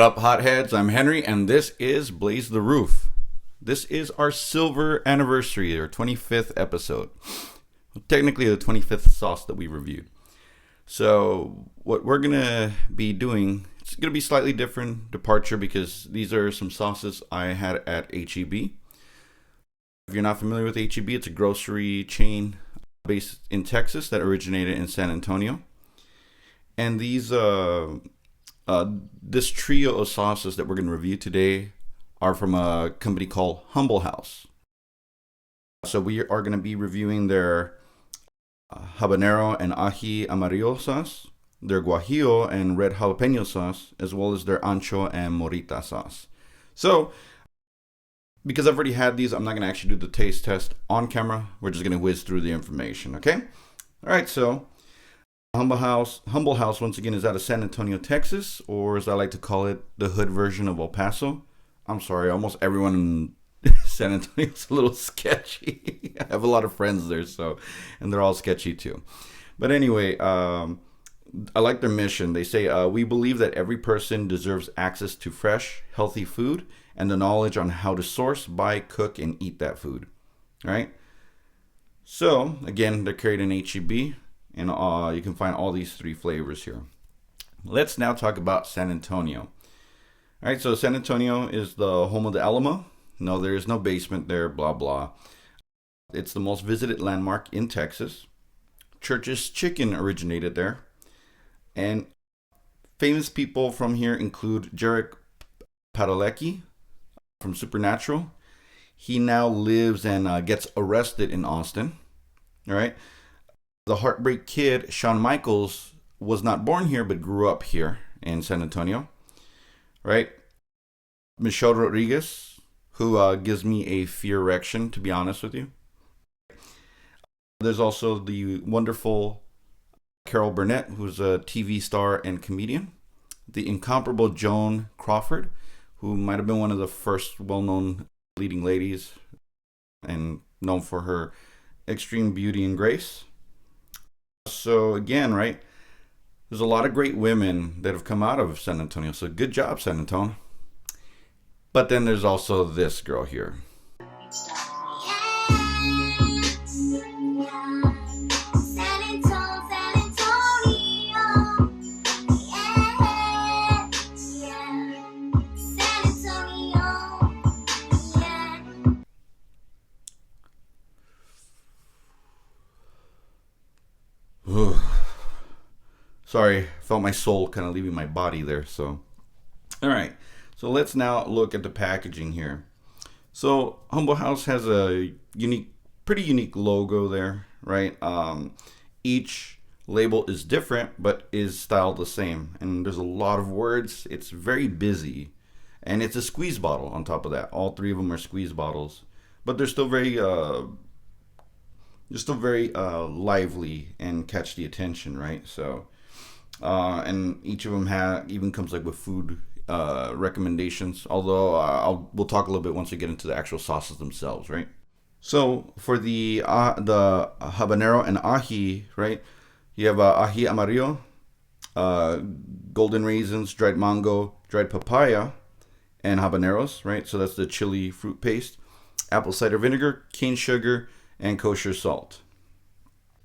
up, Hotheads? I'm Henry, and this is Blaze the Roof. This is our silver anniversary, our 25th episode. Technically, the 25th sauce that we reviewed. So, what we're going to be doing, it's going to be slightly different departure because these are some sauces I had at HEB. If you're not familiar with HEB, it's a grocery chain based in Texas that originated in San Antonio. And these this trio of sauces that we're going to review today are from a company called Humble House. So we are going to be reviewing their habanero and ají amarillo sauce, their guajillo and red jalapeno sauce, as well as their ancho and morita sauce. So, because I've already had these, I'm not going to actually do the taste test on camera. We're just going to whiz through the information, okay? All right, so Humble House, once again, is out of San Antonio, Texas, or as I like to call it, the hood version of El Paso. I'm sorry, almost everyone in San Antonio is a little sketchy. I have a lot of friends there, and they're all sketchy too. But anyway, I like their mission. They say, we believe that every person deserves access to fresh, healthy food and the knowledge on how to source, buy, cook, and eat that food. All right? So, again, they're carried in HEB. And you can find all these three flavors here. Let's now talk about San Antonio. All right, so San Antonio is the home of the Alamo. No, there is no basement there, blah, blah. It's the most visited landmark in Texas. Church's Chicken originated there. And famous people from here include Jarek Padalecki from Supernatural. He now lives and gets arrested in Austin. All right. The Heartbreak Kid, Shawn Michaels, was not born here but grew up here in San Antonio, right? Michelle Rodriguez, who gives me a fear erection, to be honest with you. There's also the wonderful Carol Burnett, who's a TV star and comedian. The incomparable Joan Crawford, who might have been one of the first well-known leading ladies and known for her extreme beauty and grace. So again, right, there's a lot of great women that have come out of San Antonio. So good job, San Antonio. But then there's also this girl here. Sorry, felt my soul kind of leaving my body there. So, all right. So let's now look at the packaging here. So Humble House has a pretty unique logo there, right? Each label is different, but is styled the same. And there's a lot of words. It's very busy, and it's a squeeze bottle on top of that. All three of them are squeeze bottles, but they're still very lively and catch the attention, right? So. And each of them even comes like with food recommendations. Although we'll talk a little bit once we get into the actual sauces themselves, right? So for the habanero and ají, right? You have ají amarillo, golden raisins, dried mango, dried papaya, and habaneros, right? So that's the chili fruit paste, apple cider vinegar, cane sugar, and kosher salt.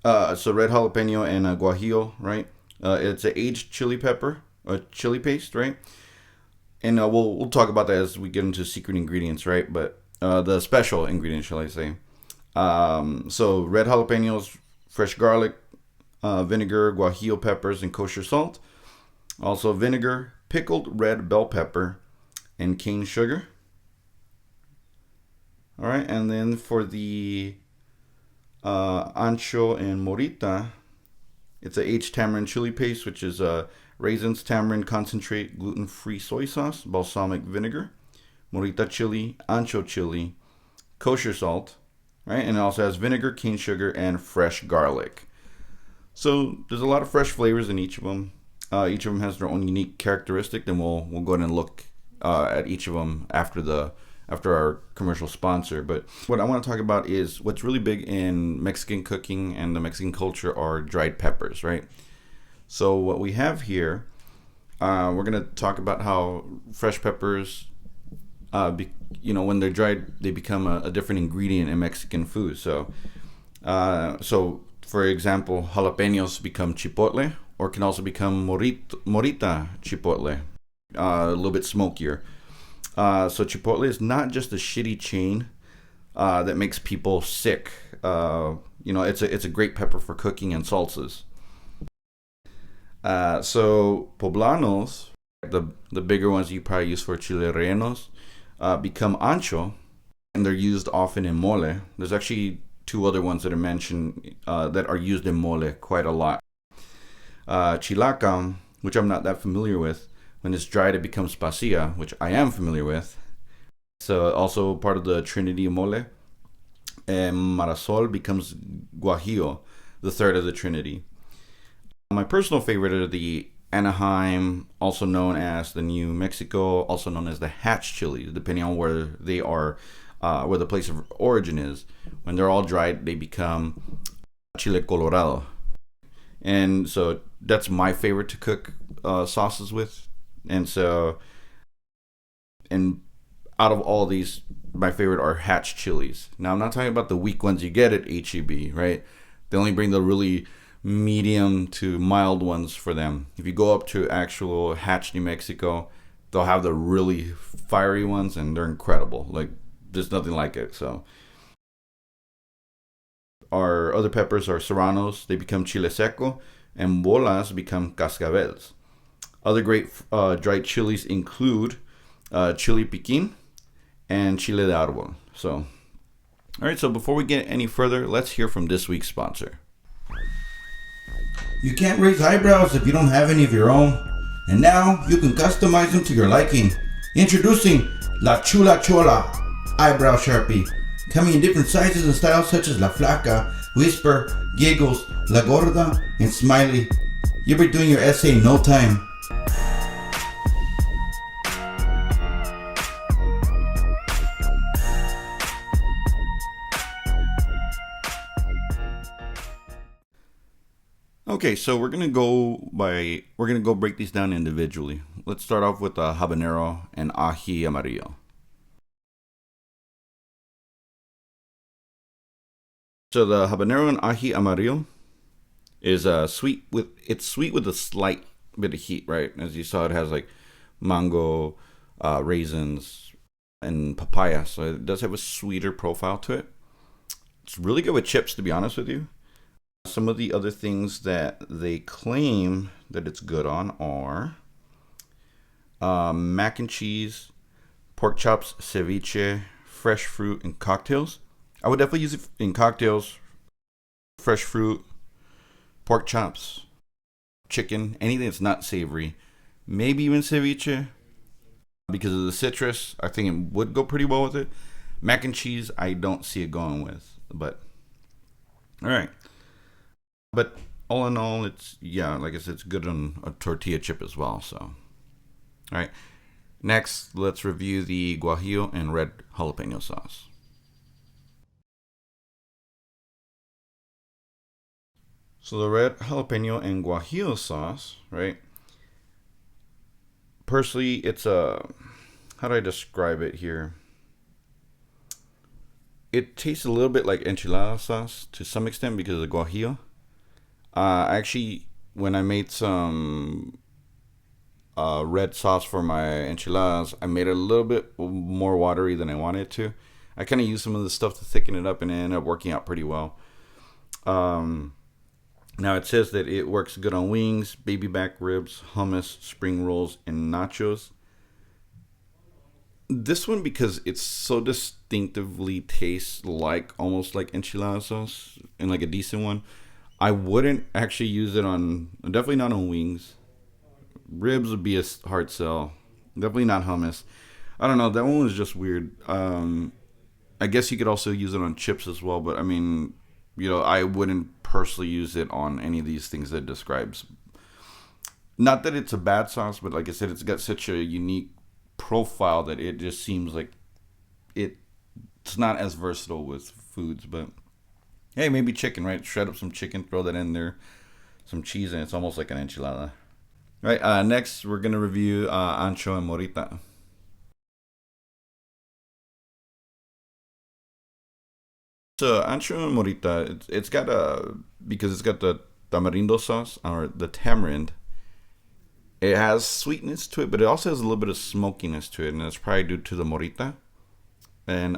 So red jalapeno and guajillo, right? It's an aged chili pepper, a chili paste, right? And we'll talk about that as we get into secret ingredients, right? But the special ingredients, shall I say? So red jalapenos, fresh garlic, vinegar, guajillo peppers, and kosher salt. Also vinegar, pickled red bell pepper, and cane sugar. All right, and then for the ancho and morita, it's a aged tamarind chili paste, which is raisins, tamarind concentrate, gluten-free soy sauce, balsamic vinegar, morita chili, ancho chili, kosher salt, right? And it also has vinegar, cane sugar, and fresh garlic. So there's a lot of fresh flavors in each of them. Each of them has their own unique characteristic. Then we'll go ahead and look at each of them after our commercial sponsor. But what I want to talk about is what's really big in Mexican cooking and the Mexican culture are dried peppers, right? So what we have here We're gonna talk about how fresh peppers, when they're dried, they become a different ingredient in Mexican food. So for example, jalapenos become chipotle, or can also become morita chipotle, a little bit smokier. So chipotle is not just a shitty chain that makes people sick. It's a great pepper for cooking and salsas. So poblanos, the bigger ones you probably use for chile rellenos, become ancho, and they're used often in mole. There's actually two other ones that are mentioned that are used in mole quite a lot. Chilaca, which I'm not that familiar with, when it's dried it becomes pasilla, which I am familiar with. So also part of the Trinity mole. And Marasol becomes guajillo, the third of the Trinity. My personal favorite are the Anaheim, also known as the New Mexico, also known as the Hatch chilies, depending on where they are, where the place of origin is. When they're all dried, they become chile colorado. And so that's my favorite to cook sauces with. And out of all these, my favorite are Hatch chilies. Now, I'm not talking about the weak ones you get at HEB, right? They only bring the really medium to mild ones for them. If you go up to actual Hatch, New Mexico, they'll have the really fiery ones, and they're incredible. Like, there's nothing like it. So, our other peppers are serranos. They become chile seco, and bolas become cascabels. Other great dried chilies include chili piquin and chile de árbol. So, all right, so before we get any further, let's hear from this week's sponsor. You can't raise eyebrows if you don't have any of your own. And now you can customize them to your liking. Introducing La Chula Chola Eyebrow Sharpie. Coming in different sizes and styles such as La Flaca, Whisper, Giggles, La Gorda, and Smiley. You'll be doing your essay in no time. Okay, so we're gonna go break these down individually. Let's start off with habanero and ají amarillo. So the habanero and ají amarillo is sweet with a slight bit of heat, right? As you saw, it has like mango, raisins, and papaya, so it does have a sweeter profile to it. It's really good with chips, to be honest with you. Some of the other things that they claim that it's good on are mac and cheese, pork chops, ceviche, fresh fruit, and cocktails. I would definitely use it in cocktails, fresh fruit, pork chops, chicken, anything that's not savory. Maybe even ceviche. Because of the citrus, I think it would go pretty well with it. Mac and cheese, I don't see it going with. But, all right. But all in all, like I said, it's good on a tortilla chip as well. So, all right. Next, let's review the guajillo and red jalapeno sauce. So the red jalapeno and guajillo sauce, right? Personally, it's how do I describe it here? It tastes a little bit like enchilada sauce to some extent because of the guajillo. Actually, when I made some red sauce for my enchiladas, I made it a little bit more watery than I wanted to. I kind of used some of the stuff to thicken it up, and it ended up working out pretty well. Now it says that it works good on wings, baby back ribs, hummus, spring rolls, and nachos. This one, because it's so distinctively tastes like almost like enchilada sauce and like a decent one, I wouldn't actually use it on, definitely not on wings. Ribs would be a hard sell. Definitely not hummus. I don't know, that one was just weird. I guess you could also use it on chips as well, but I mean, I wouldn't personally use it on any of these things that it describes. Not that it's a bad sauce, but like I said, it's got such a unique profile that it just seems like it's not as versatile with foods. But hey, maybe chicken, right? Shred up some chicken, throw that in there, some cheese, and it's almost like an enchilada. All right, next we're going to review ancho and morita. So ancho and morita, it's got because it's got the tamarindo sauce or the tamarind. It has sweetness to it, but it also has a little bit of smokiness to it, and it's probably due to the morita and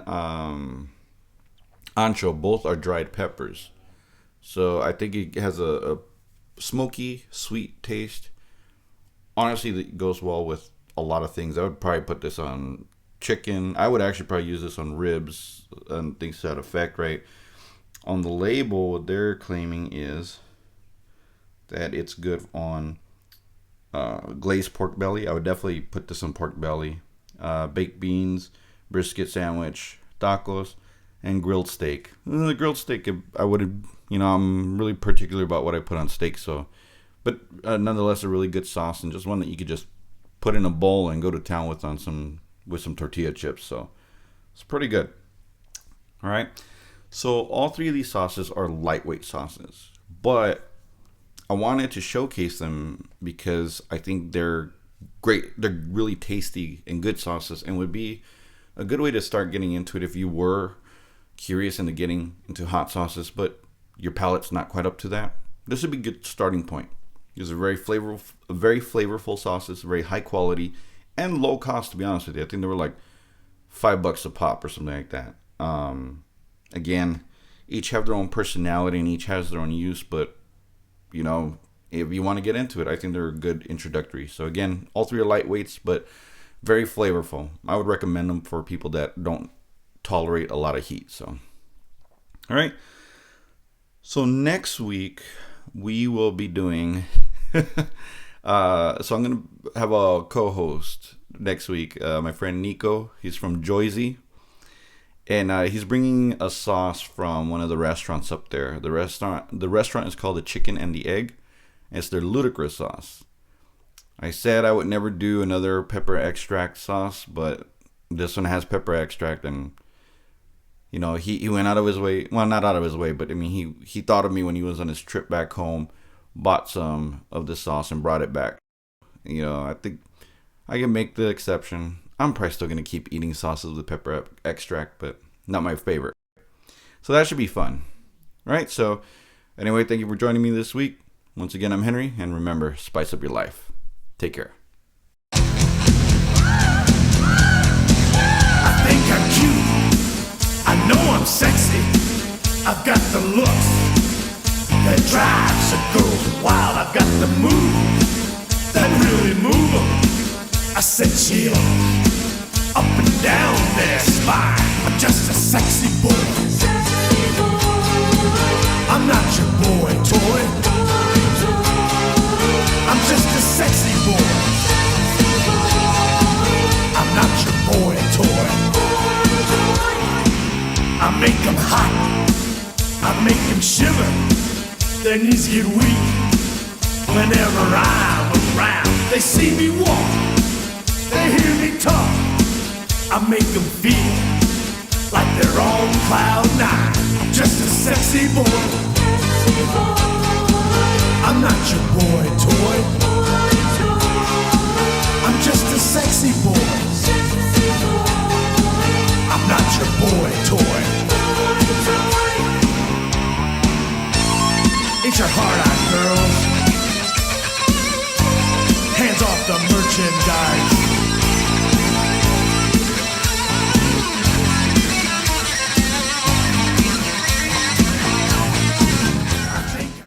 ancho. Both are dried peppers, so I think it has a smoky, sweet taste. Honestly, it goes well with a lot of things. I would probably put this on chicken. I would actually probably use this on ribs and things to that effect, right? On the label, what they're claiming is that it's good on glazed pork belly. I would definitely put this on pork belly, baked beans, brisket sandwich, tacos, and grilled steak. The grilled steak, I would, I'm really particular about what I put on steak, so. But nonetheless, a really good sauce, and just one that you could just put in a bowl and go to town with with some tortilla chips. So it's pretty good. All right. So all three of these sauces are lightweight sauces, but I wanted to showcase them because I think they're great. They're really tasty and good sauces, and would be a good way to start getting into it if you were curious into getting into hot sauces, but your palate's not quite up to that. This would be a good starting point. These are very flavorful sauces, very high quality, and low cost, to be honest with you. I think they were like $5 a pop or something like that. Again, each have their own personality and each has their own use, but if you want to get into it, I think they're a good introductory. So again, all three are lightweights, but very flavorful. I would recommend them for people that don't tolerate a lot of heat. So, all right. So next week we will be doing so I'm gonna have a co-host next week, my friend Nico. He's from Joyzy, and he's bringing a sauce from one of the restaurants up there. The restaurant is called the Chicken and the Egg. It's their ludicrous sauce. I said I would never do another pepper extract sauce, but this one has pepper extract, and he went out of his way. Well, not out of his way, but I mean, he thought of me when he was on his trip back home, bought some of the sauce and brought it back. I think I can make the exception. I'm probably still going to keep eating sauces with pepper extract, but not my favorite. So that should be fun. All right. So anyway, thank you for joining me this week. Once again, I'm Henry, and remember, spice up your life. Take care. I think I'm cute. I know I'm sexy. I've got the looks that drives a girl wild. I've got the moves that really move them. I said chill up and down their spine. I'm just a sexy boy. I'm not your boy toy. I'm just a sexy boy. I'm not your boy toy. I make them hot. I make them shiver. Their knees get weak whenever I'm around. They see me walk, they hear me talk. I make them feel like they're on cloud nine. I'm just a sexy boy. I'm not your boy toy. I'm just a sexy boy. I'm not your boy toy. Ain't your heart out, girls?